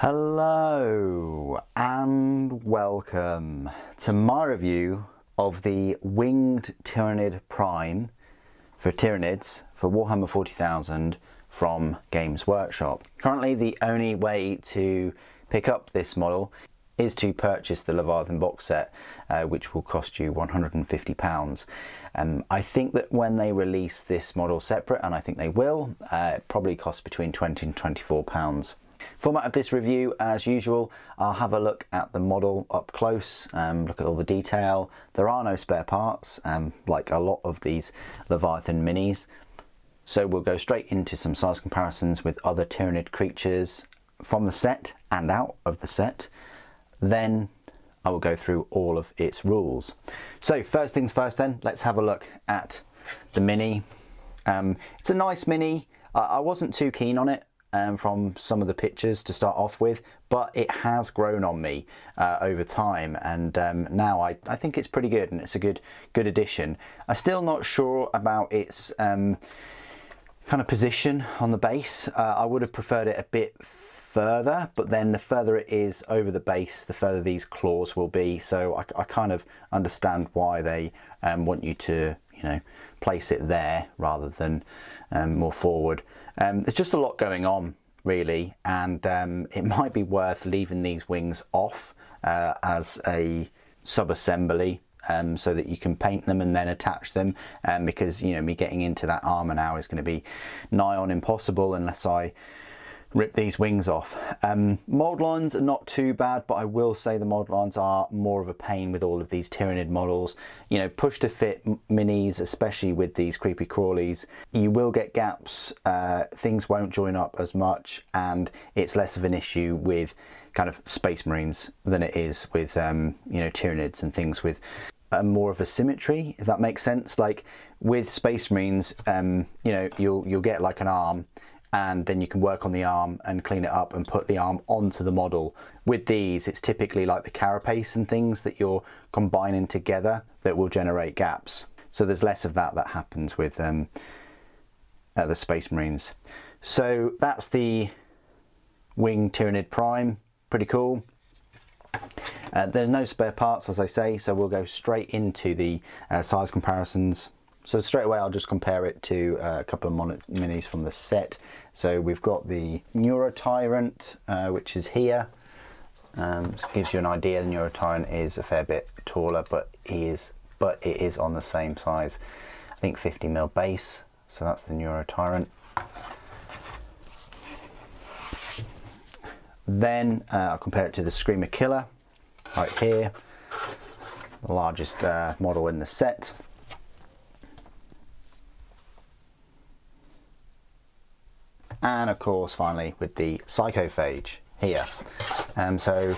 Hello and welcome to my review of the Winged Tyranid Prime for Tyranids for Warhammer 40,000 from Games Workshop. Currently the only way to pick up this model is to purchase the Leviathan box set, which will cost you £150. I think that when they release this model separate, and I think they will, it probably costs between £20 and £24. Format of this review, as usual, I'll have a look at the model up close, look at all the detail. There are no spare parts, like a lot of these Leviathan minis. So we'll go straight into some size comparisons with other Tyranid creatures from the set and out of the set. Then I will go through all of its rules. So first things first then, let's have a look at the mini. It's a nice mini. I wasn't too keen on it from some of the pictures to start off with, but it has grown on me over time, and now I think it's pretty good, and it's a good addition. I'm still not sure about its kind of position on the base. I would have preferred it a bit further, but then the further it is over the base, the further these claws will be, so I kind of understand why they want you to, you know, place it there rather than more forward. There's just a lot going on really, and it might be worth leaving these wings off as a sub-assembly, so that you can paint them and then attach them, because, you know, me getting into that armour now is going to be nigh on impossible unless I rip these wings off. Mold lines are not too bad, but I will say the mold lines are more of a pain with all of these Tyranid models. You know, push to fit minis, especially with these creepy crawlies, you will get gaps, things won't join up as much, and it's less of an issue with kind of Space Marines than it is with you know, Tyranids and things with more of a symmetry, if that makes sense. Like with Space Marines, you know, you'll get like an arm, and then you can work on the arm and clean it up and put the arm onto the model. With these, it's typically like the carapace and things that you're combining together that will generate gaps. So there's less of that happens with the Space Marines. So that's the Winged Tyranid Prime, pretty cool. There are no spare parts, as I say, so we'll go straight into the size comparisons. So straight away I'll just compare it to a couple of minis from the set. So we've got the Neurotyrant, which is here. So it gives you an idea. The Neurotyrant is a fair bit taller, but it is on the same size, I think 50mm base. So that's the Neurotyrant. Then I'll compare it to the Screamer Killer, right here, the largest model in the set. And of course, finally, with the Psychophage here. So,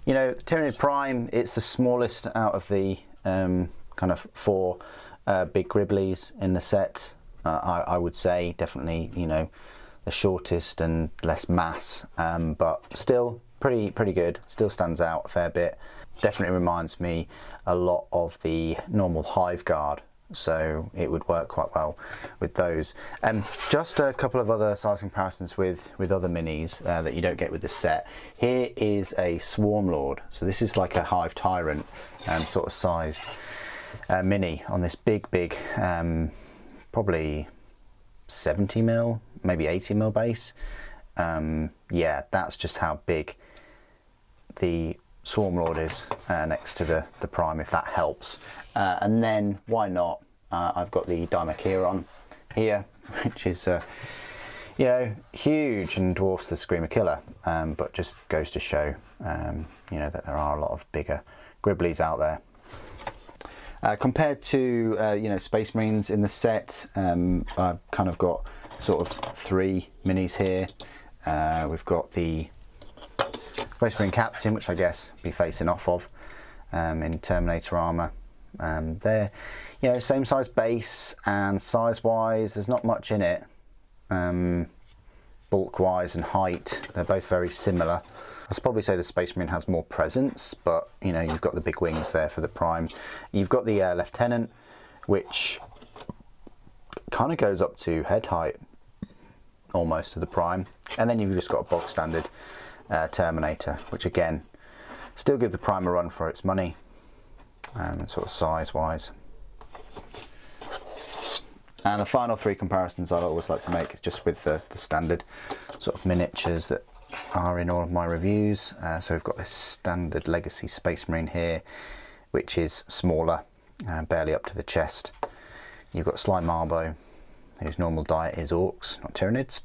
you know, the Tyranid Prime, it's the smallest out of the kind of four big Gribblies in the set. I would say definitely, you know, the shortest and less mass, but still pretty good. Still stands out a fair bit. Definitely reminds me a lot of the normal Hive Guard, so it would work quite well with those. Just a couple of other size comparisons with other minis that you don't get with the set. Here is a Swarm Lord, so this is like a Hive Tyrant sort of sized mini on this big probably 70mm, maybe 80mm base. Yeah, that's just how big the Swarm Lord is next to the Prime, if that helps. And then, why not, I've got the Dimachieron here, which is you know, huge and dwarfs the Screamer Killer, but just goes to show you know, that there are a lot of bigger Gribblies out there. Compared to you know, Space Marines in the set, I've kind of got sort of three minis here. We've got the Space Marine Captain, which I guess be facing off of in Terminator armour. They're, you know, same size base, and size wise there's not much in it. Bulk wise and height, they're both very similar. I'd probably say the Space Marine has more presence, but you know, you've got the big wings there for the Prime. You've got the Lieutenant, which kind of goes up to head height almost to the Prime, and then you've just got a bog standard Terminator, which again, still give the Prime a run for its money, sort of size-wise. And the final three comparisons I always like to make is just with the standard sort of miniatures that are in all of my reviews. So we've got this standard Legacy Space Marine here, which is smaller, barely up to the chest. You've got Sly Marbo, whose normal diet is orcs, not Tyranids,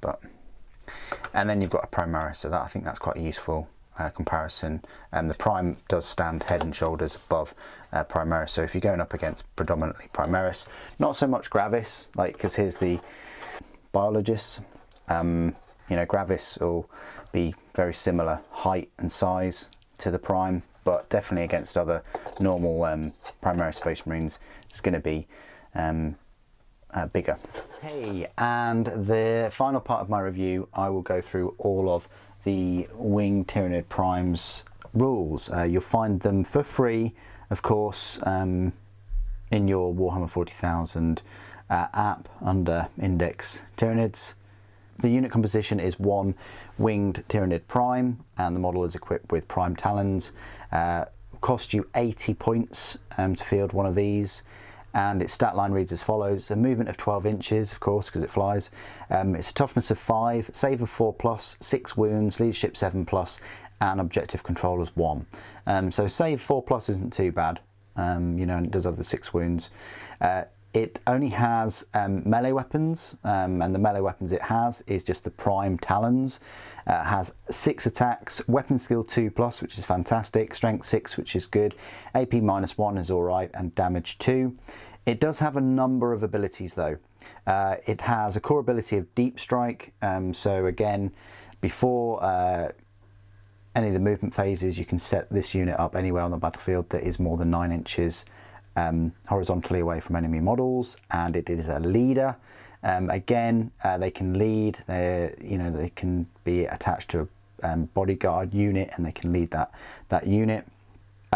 and then you've got a Primaris, so that I think that's quite a useful comparison. The Prime does stand head and shoulders above Primaris, so if you're going up against predominantly Primaris, not so much Gravis, like, because here's the biologists, you know, Gravis will be very similar height and size to the Prime, but definitely against other normal Primaris Space Marines, it's going to be bigger. Hey, and the final part of my review, I will go through all of the Winged Tyranid Prime's rules. You'll find them for free, of course, in your Warhammer 40,000 app under Index Tyranids. The unit composition is 1 Winged Tyranid Prime, and the model is equipped with Prime Talons. Cost you 80 points to field one of these, and its stat line reads as follows: a movement of 12 inches, of course, because it flies. It's a toughness of 5, save of 4+, 6 wounds, leadership 7+, and objective control is 1. So save 4+ isn't too bad, you know, and it does have the 6 wounds. It only has melee weapons, and the melee weapons it has is just the Prime Talons. It has 6 attacks, weapon skill 2+, which is fantastic, strength 6, which is good, AP -1 is alright, and damage 2. It does have a number of abilities though. It has a core ability of Deep Strike, so again, before any of the movement phases, you can set this unit up anywhere on the battlefield that is more than 9 inches horizontally away from enemy models, and it is a leader. Again, they can lead. You know, they can be attached to a bodyguard unit, and they can lead that unit.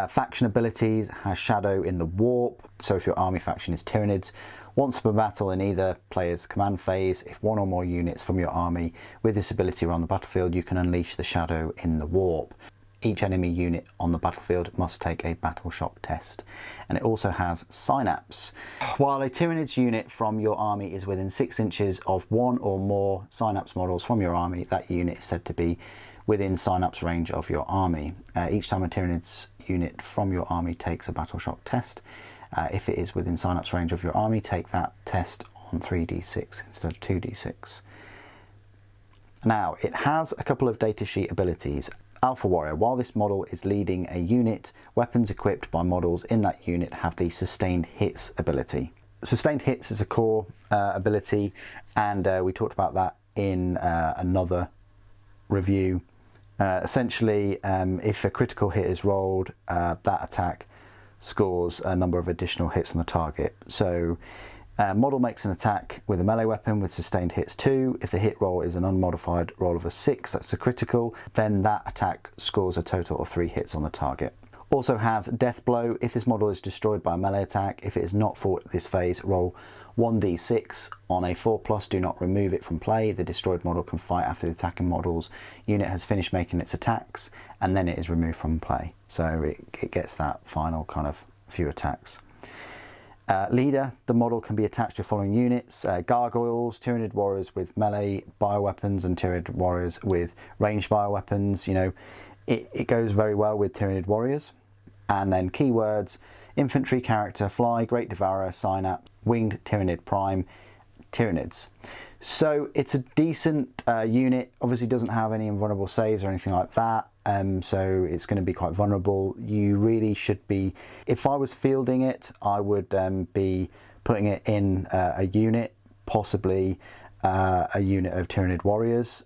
Faction abilities has Shadow in the Warp. So if your army faction is Tyranids, once per battle in either player's command phase, if one or more units from your army with this ability are on the battlefield, you can unleash the Shadow in the Warp. Each enemy unit on the battlefield must take a battle shock test. And it also has Synapse. While a Tyranids unit from your army is within 6 inches of one or more Synapse models from your army, that unit is said to be within Synapse range of your army. Each time a Tyranids unit from your army takes a battle shock test, if it is within Synapse range of your army, take that test on 3d6 instead of 2d6. Now, it has a couple of datasheet abilities. Alpha Warrior. While this model is leading a unit, weapons equipped by models in that unit have the Sustained Hits ability. Sustained Hits is a core ability, and we talked about that in another review. Essentially, if a critical hit is rolled, that attack scores a number of additional hits on the target. So model makes an attack with a melee weapon with Sustained Hits 2. If the hit roll is an unmodified roll of a 6, that's a critical, then that attack scores a total of 3 hits on the target. Also has Death Blow. If this model is destroyed by a melee attack, if it is not fought this phase, roll 1d6. On a 4+, do not remove it from play. The destroyed model can fight after the attacking model's unit has finished making its attacks, and then it is removed from play. So it gets that final kind of few attacks. Leader, the model can be attached to following units: Gargoyles, Tyranid Warriors with melee bioweapons, and Tyranid Warriors with ranged bioweapons. You know, it goes very well with Tyranid Warriors. And then keywords: Infantry character, Fly, Great Devourer, Synapse, Winged Tyranid Prime, Tyranids. So it's a decent unit. Obviously doesn't have any invulnerable saves or anything like that, so it's going to be quite vulnerable. You really should be, if I was fielding it, I would be putting it in a unit, possibly a unit of Tyranid Warriors,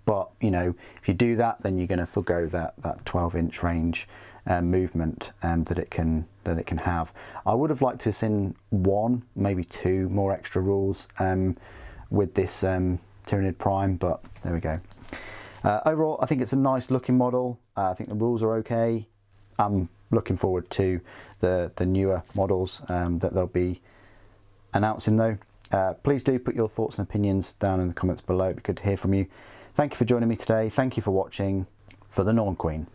but you know, if you do that, then you're going to forgo that 12-inch range movement that it can have. I would have liked to have seen 1, maybe 2 more extra rules with this Tyranid Prime, but there we go. Overall, I think it's a nice looking model. I think the rules are okay. I'm looking forward to the newer models that they'll be announcing though. Please do put your thoughts and opinions down in the comments below. It'd be good to hear from you. Thank you for joining me today. Thank you for watching. For the Norn Queen.